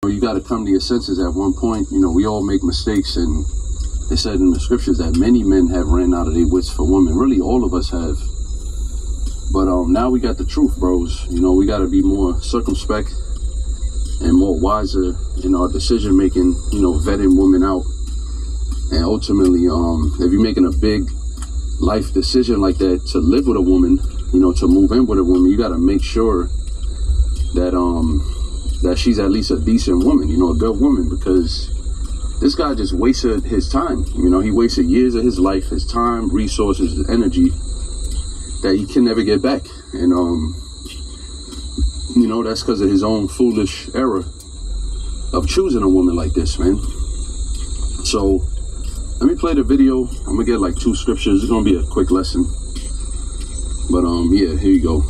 You got to come to your senses at one point. You know, we all make mistakes, and it said in the scriptures that many men have ran out of their wits for women. Really, all of us have. But now we got the truth, bros. You know, we got to be more circumspect and more wiser in our decision making. You know, vetting women out, and ultimately, if you're making a big life decision like that to live with a woman, you know, to move in with a woman, you got to make sure that that she's at least a decent woman, you know, a good woman, because this guy just wasted his time. You know, he wasted years of his life, his time, resources, his energy that he can never get back. And, you know, that's because of his own foolish error of choosing a woman like this, man. So let me play the video. I'm gonna get like 2 scriptures. It's gonna be a quick lesson. But yeah, here you go.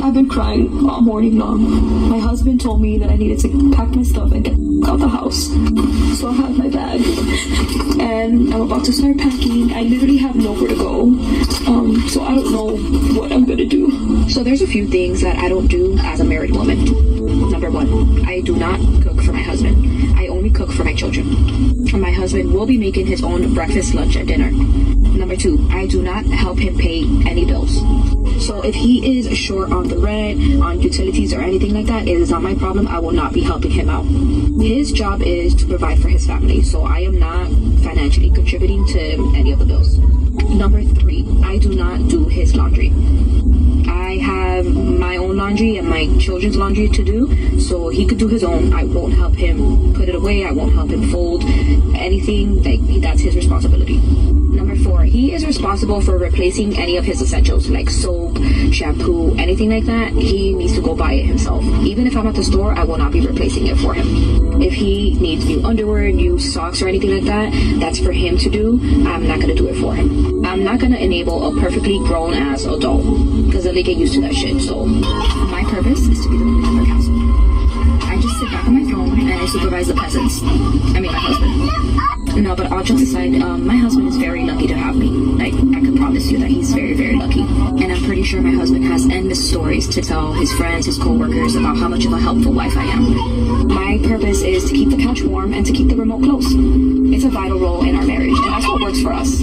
I've been crying all morning long. My husband told me that I needed to pack my stuff and get out the house. So I have my bag and I'm about to start packing. I literally have nowhere to go. So I don't know what I'm gonna do. So there's a few things that I don't do as a married woman. Number 1, I do not cook for my husband. I only cook for my children. And my husband will be making his own breakfast, lunch, and dinner. Number 2, I do not help him pay any bills. So if he is short on the rent, on utilities, or anything like that, it is not my problem. I will not be helping him out. His job is to provide for his family, so I am not financially contributing to any of the bills. Number 3, I do not do his laundry. I have my own laundry and my children's laundry to do, so he could do his own. I won't help him put it away. I won't help him fold anything. That's his responsibility. Number 4, he is responsible for replacing any of his essentials like soap, shampoo, anything like that. He needs to go buy it himself. Even if I'm at the store, I will not be replacing it for him. If he needs new underwear, new socks, or anything like that, that's for him to do. I'm not going to do it for him. I'm not going to enable a perfectly grown-ass adult because they get used to that shit. So my purpose is to be the ruler of the castle. I just sit back on my throne and I supervise the peasants. I mean, my husband. No, but all jokes aside, my husband is very lucky to have me. Like, I can promise you that he's very, very lucky. And I'm pretty sure my husband has endless stories to tell his friends, his co-workers about how much of a helpful wife I am. My purpose is to keep the couch warm and to keep the remote close. It's a vital role in our marriage, and that's what works for us.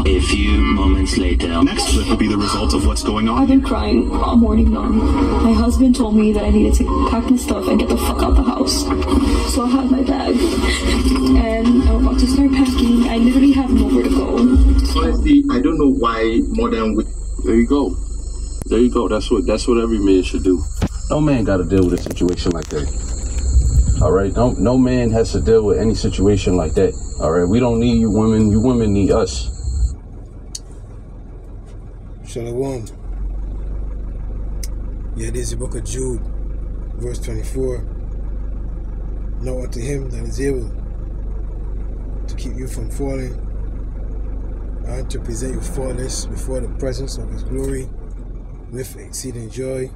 A few moments later. Next clip will be the result of what's going on. I've been crying all morning long. My husband told me that I needed to pack my stuff and get the fuck out the house. So I have my bag and I'm about to start packing. I literally have nowhere to go. Honestly, I don't know why modern women. There you go. There you go. That's what every man should do. No man got to deal with a situation like that. All right. No man has to deal with any situation like that. All right. We don't need you women. You women need us. Shalom. Yeah, this is the book of Jude, verse 24. Now unto him that is able to keep you from falling and to present you faultless before the presence of his glory with exceeding joy,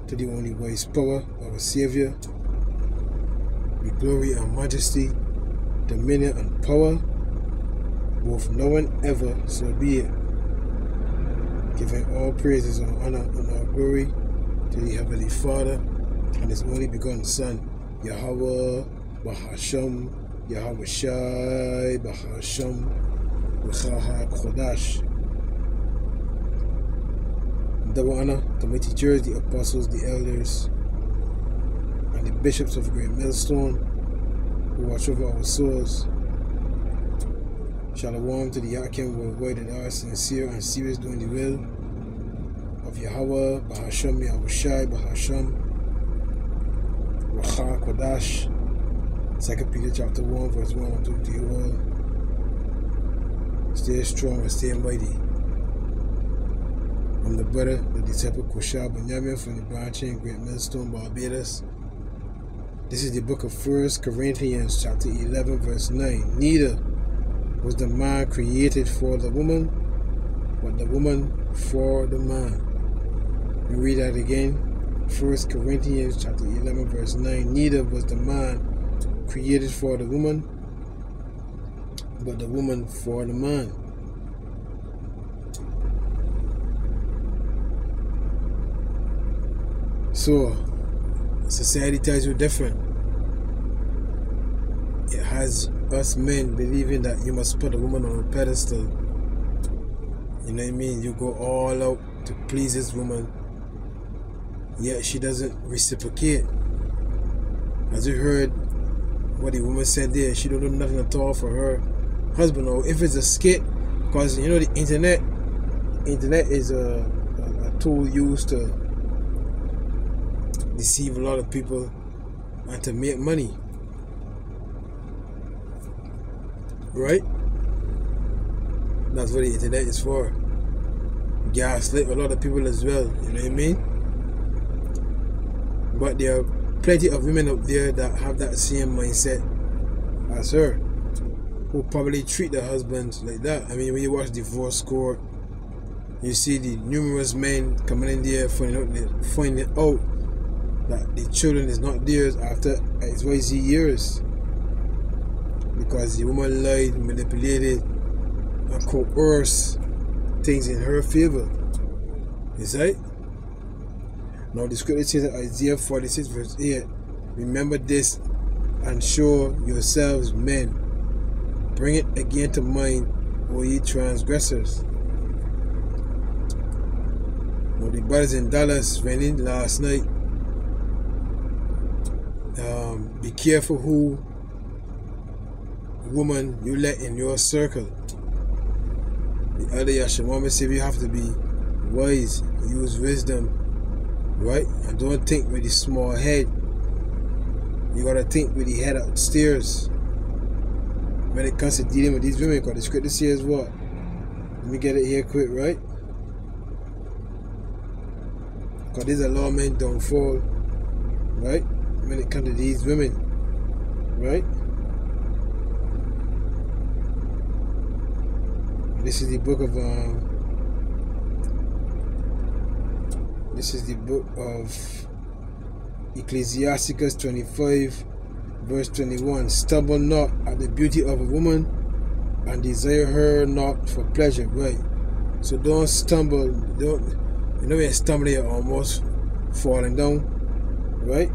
to the only wise power of our Savior, be glory and majesty, dominion and power, both now and ever, so be it. Giving all praises and honor and all glory to the Heavenly Father and his only begotten Son, Yahweh Bahasham, Yahweh Shai Bahasham, B'chaha Kodash. Double honor to my teachers, the apostles, the elders, and the bishops of Great Millstone who watch over our souls. Shalom to the Yakim worldwide that are sincere and serious doing the will of Yahweh, Bahasham, Yahweh Shai, Bahasham, Racha Kodash. 2 Peter chapter 1, verse 1 and 2 to you all. Stay strong and stay mighty. I'm the brother, the disciple Koshab Benjamin from the branch in Great Millstone, Barbados. This is the book of 1 Corinthians chapter 11, verse 9. Neither was the man created for the woman, but the woman for the man. We read that again. 1 Corinthians chapter 11, verse 9. Neither was the man created for the woman, but the woman for the man. So, society tells you different. It has us men believing that you must put a woman on a pedestal. You know what I mean? You go all out to please this woman, yet she doesn't reciprocate. As you heard what the woman said there, she don't do nothing at all for her husband. Or if it's a skit, because you know the internet is a tool used to deceive a lot of people and to make money, right? That's what the internet is for. Gaslight a lot of people as well, you know what I mean? But there are plenty of women out there that have that same mindset as her, who probably treat their husbands like that. I mean, when you watch divorce court, you see the numerous men coming in there finding out that the children is not theirs after XYZ years, because the woman lied, manipulated, and coerced things in her favor. Is right? Now the scripture says in Isaiah 46 verse 8, remember this and show yourselves men. Bring it again to mind, O ye transgressors. Now the brothers in Dallas went in last night. Be careful who woman you let in your circle. The other Yashimama said you have to be wise, use wisdom, right? And don't think with the small head. You gotta think with the head upstairs when it comes to dealing with these women, because the scripture says what? Let me get it here quick, right? Because there's a lot of men downfall, right? When it comes to these women, right? This is the book of Ecclesiasticus 25 verse 21. Stumble not at the beauty of a woman, and desire her not for pleasure, right? So don't stumble. Don't, you know, when you stumble, you're almost falling down, right?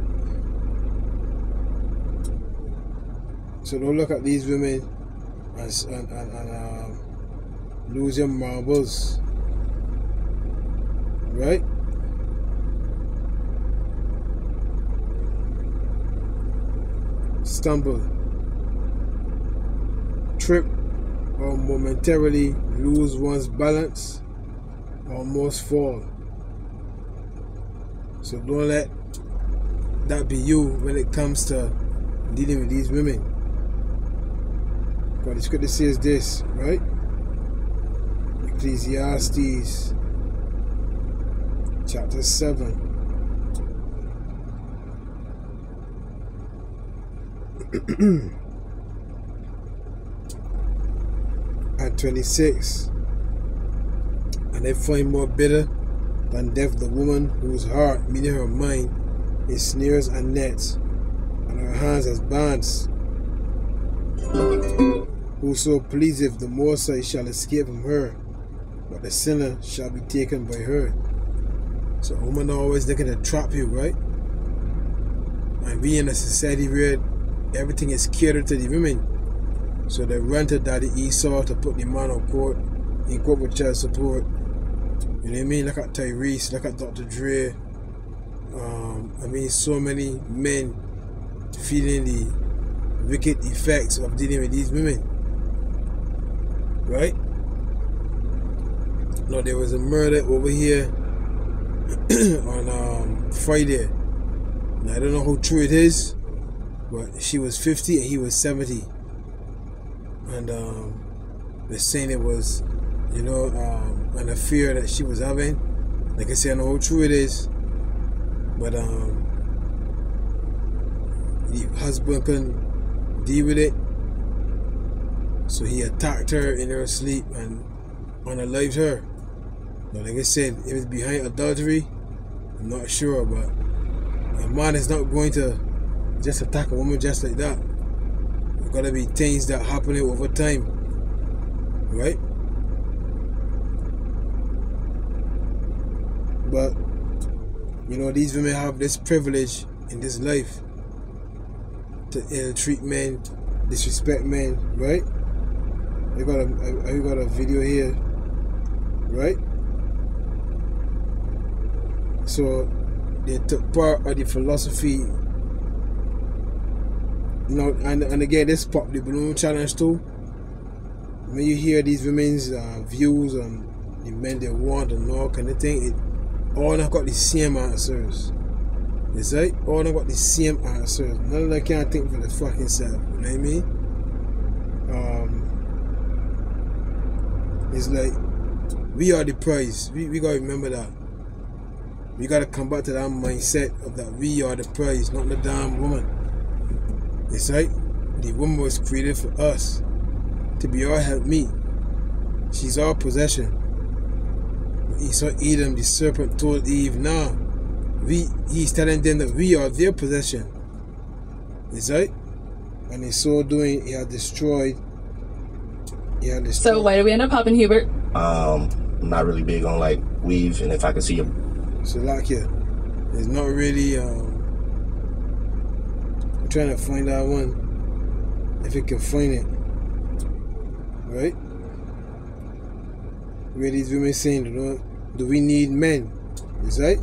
So don't look at these women and lose your marbles, right? Stumble, trip, or momentarily lose one's balance, or almost fall. So don't let that be you when it comes to dealing with these women. Because the scripture says this, right? Ecclesiastes chapter 7 and 26. And they find more bitter than death the woman whose heart, meaning her mind, is snares and nets, and her hands as bands. Whoso pleaseth the Most High shall escape from her, but the sinner shall be taken by her. So a woman always looking to trap you, right? And we in a society where everything is catered to the women, so they run to Daddy Esau to put the man on court, in court with child support. You know what I mean? Look at Tyrese, look at Dr. Dre. I mean, so many men feeling the wicked effects of dealing with these women, right? Now there was a murder over here on Friday. Now, I don't know how true it is, but she was 50 and he was 70, and they're saying it was, you know, an affair that she was having. Like I said, I don't know how true it is, but the husband couldn't deal with it, so he attacked her in her sleep and unalived her. Now, like I said, if it's behind adultery, I'm not sure, but a man is not going to just attack a woman just like that. There's gotta be things that happen over time, right? But you know, these women have this privilege in this life to ill-treat men, disrespect men, right? I got a video here, right? So they took part of the philosophy. You know, and again, this pop the balloon challenge too. When you hear these women's views on the men they want and all kind of thing, it all have got the same answers. It's right? All have got the same answers. None of them can't think for the fucking self. You know what I mean? It's like we are the prize. We gotta remember that. We gotta come back to that mindset of that we are the prize, not the damn woman. It's right? The woman was created for us to be our helpmeet. She's our possession. Esau, Edom, the serpent told Eve, nah, he's telling them that we are their possession. Is right? And in so doing, he had destroyed. So why do we end up popping Hubert? I'm not really big on like weave, and if I can see him. So like here, it's not really. I'm trying to find that one. If it can find it, right? Where these women saying, you know, do we need men? Is right?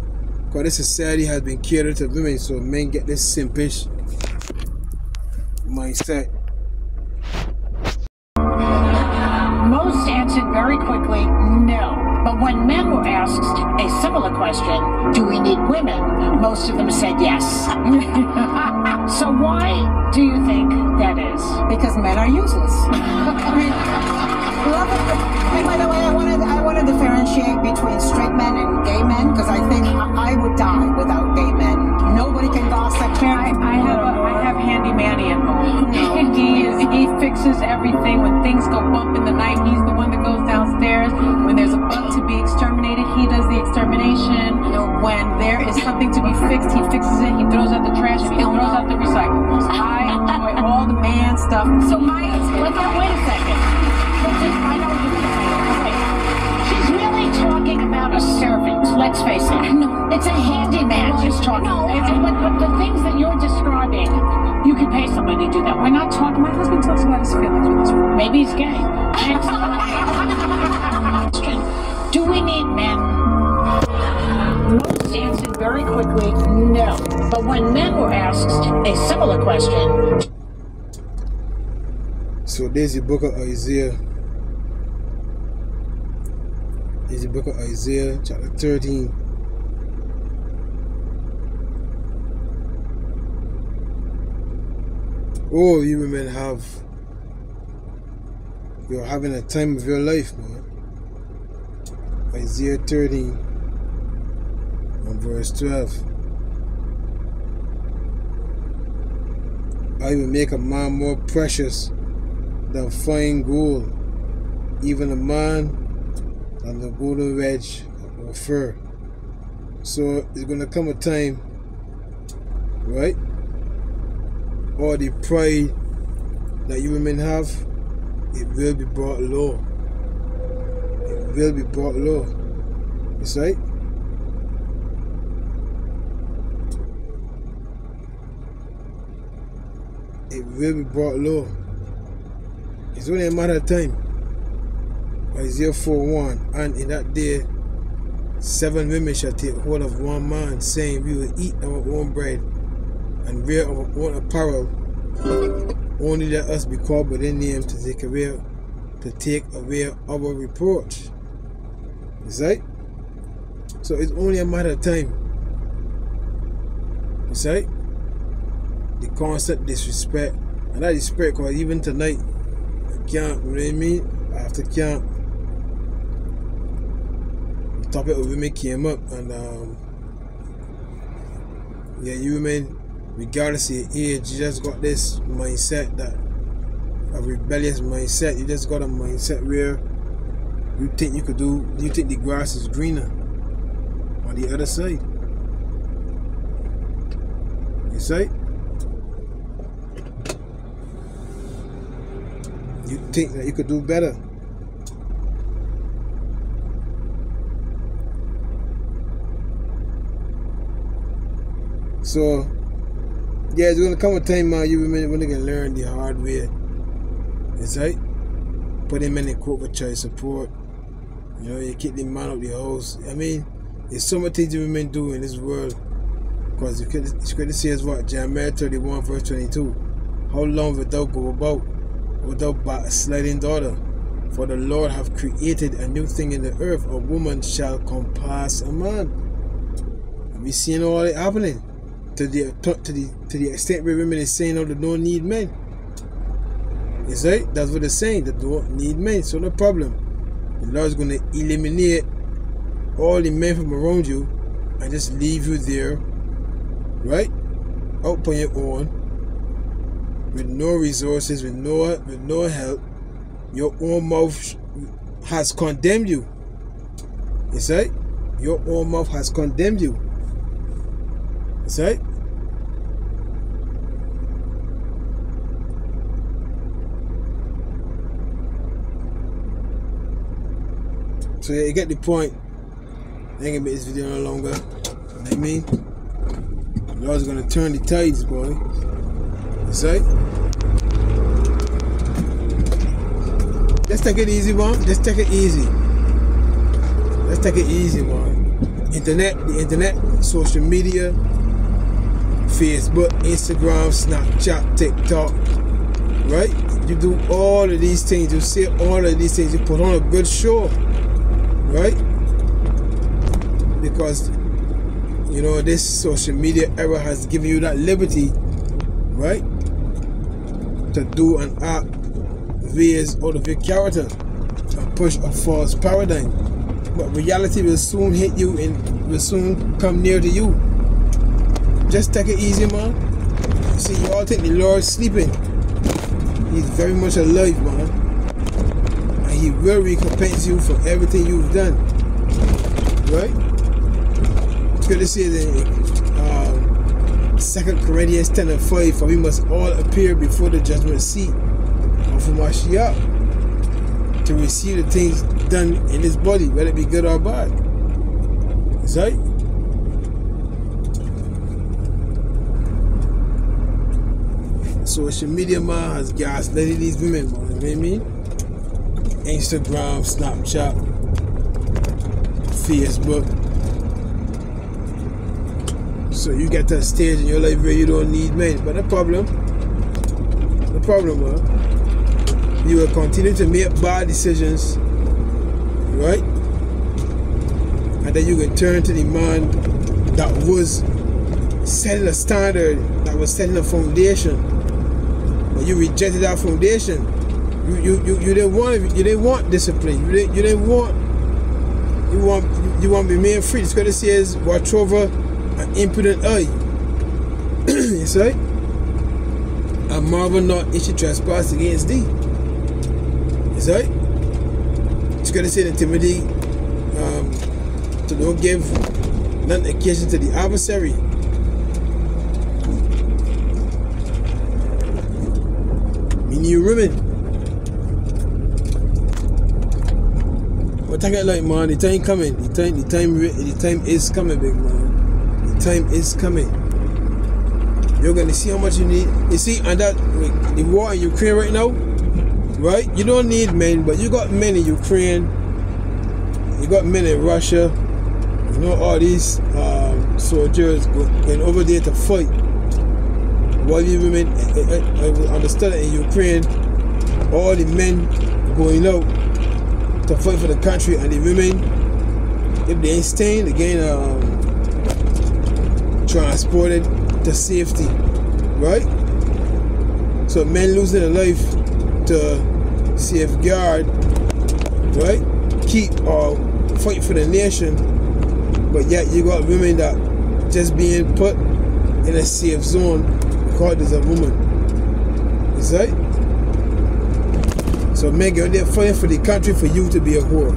Because this society has been catered to women, so men get this simpish mindset. Most answered very quickly, no. But when men were asked a similar question, do we need women? Most of them said yes. So why do you think that is? Because men are useless. And by the way, I want to differentiate between straight men and gay men, because I think I would die without gay men. Nobody can gossip. I have Handy Manny at home. He fixes everything. When things go bump in the night, he's the one that goes downstairs. When there's a bug to be exterminated, he does the extermination. When there is something to be fixed, he fixes it. He throws out the trash and he throws out the recyclables. I enjoy all the man stuff. So wait a second. I know what you're going to say. She's really talking about a servant. Let's face it. No, it's a handyman she's talking about. But the things that you're describing, you could pay somebody to do that. We're not talking. My husband talks about his feelings with his wife. Maybe he's gay. Do we need men? Most answered very quickly, no. But when men were asked a similar question. So there's the book of Isaiah. There's the book of Isaiah, chapter 13. Oh, you women you're having a time of your life, man. Isaiah 13 and verse 12. I will make a man more precious than fine gold, even a man than the golden wedge or fur. So it's gonna come a time, right? All the pride that you women have, it will be brought low. It will be brought low. That's right? It will be brought low. It's only a matter of time. Isaiah 4:1. And in that day, 7 women shall take hold of one man, saying, we will eat our own bread and wear our own apparel. Only let us be called by their name to take away our reproach. Is right? So it's only a matter of time. Is right? The constant disrespect, and that is respect, because even tonight, I can't, you know what I mean? After camp, the topic of women came up, and yeah, you women, regardless of your age, you just got this mindset, that a rebellious mindset. You just got a mindset where you think the grass is greener on the other side. You see? You think that you could do better. So Yeah, it's gonna come a time, man, you women when they can learn the hard way. It's right? Put them in the court for child support. You know, you kick the man out the house. I mean, there's so many things you women do in this world. Because you could say is what? Jeremiah 31 verse 22. How long wilt thou go about without backsliding, daughter? For the Lord hath created a new thing in the earth. A woman shall compass a man. And we seeing all it happening. To the extent where women is saying, oh, they don't need men. It's right? That's what they're saying. They don't need men. So no problem. The Lord's going to eliminate all the men from around you and just leave you there, right? Out on your own, with no resources, with no help. Your own mouth has condemned you. It's right? Your own mouth has condemned you. It's right? So yeah, you get the point. I ain't gonna make this video no longer. You know what I mean? The Lord's gonna turn the tides, boy. That's right. Just take it easy, man. Just take it easy. Let's take it easy, man. The internet, social media, Facebook, Instagram, Snapchat, TikTok, right? You do all of these things. You say all of these things. You put on a good show. Right? Because, you know, this social media era has given you that liberty, right? To do and act ways out of your character and push a false paradigm. But reality will soon hit you and will soon come near to you. Just take it easy, man. See, you all think the Lord's sleeping. He's very much alive, man. He will recompense you for everything you've done, right? It's good to see that in 2 Corinthians 10:5, for we must all appear before the judgment seat of Mashiach to receive the things done in his body, whether it be good or bad. That's right? Social media, man, has gaslighted these women, man. You know what I mean? Instagram, Snapchat, Facebook. So you get to a stage in your life where you don't need men. But the problem, man, you will continue to make bad decisions, right? And then you can turn to the man that was setting a standard, that was setting a foundation. But you rejected that foundation. You didn't want discipline. You want to be made free. The scripture says, watch over an impudent eye. You see? And marvel not if she trespass against thee. You see? The scripture says in Timothy, to don't give none occasion to the adversary. Meaning you women. But take it like, man, the time coming. The time is coming, big man. The time is coming. You're gonna see how much you need. You see, and that the war in Ukraine right now, right? You don't need men, but you got men in Ukraine. You got men in Russia. You know, all these soldiers going over there to fight. While you women, I understand that in Ukraine, all the men going out to fight for the country, and the women, if they ain't staying, they getting transported to safety, right? So men losing their life to safeguard, right? Keep or fight for the nation, but yet you got women that just being put in a safe zone because there's a woman. Is that? So men get there fighting for the country for you to be a whore.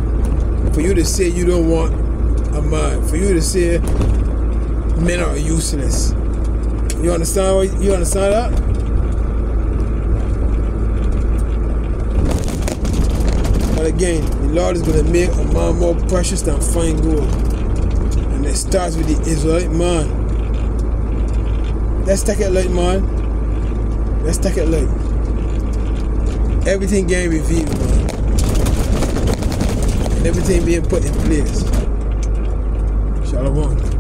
For you to say you don't want a man. For you to say men are useless. You understand? You understand that? But again, the Lord is going to make a man more precious than fine gold. And it starts with the Israelite man. Let's take it late, man. Let's take it late. Everything getting reviewed, man. And everything being put in place. Shalom.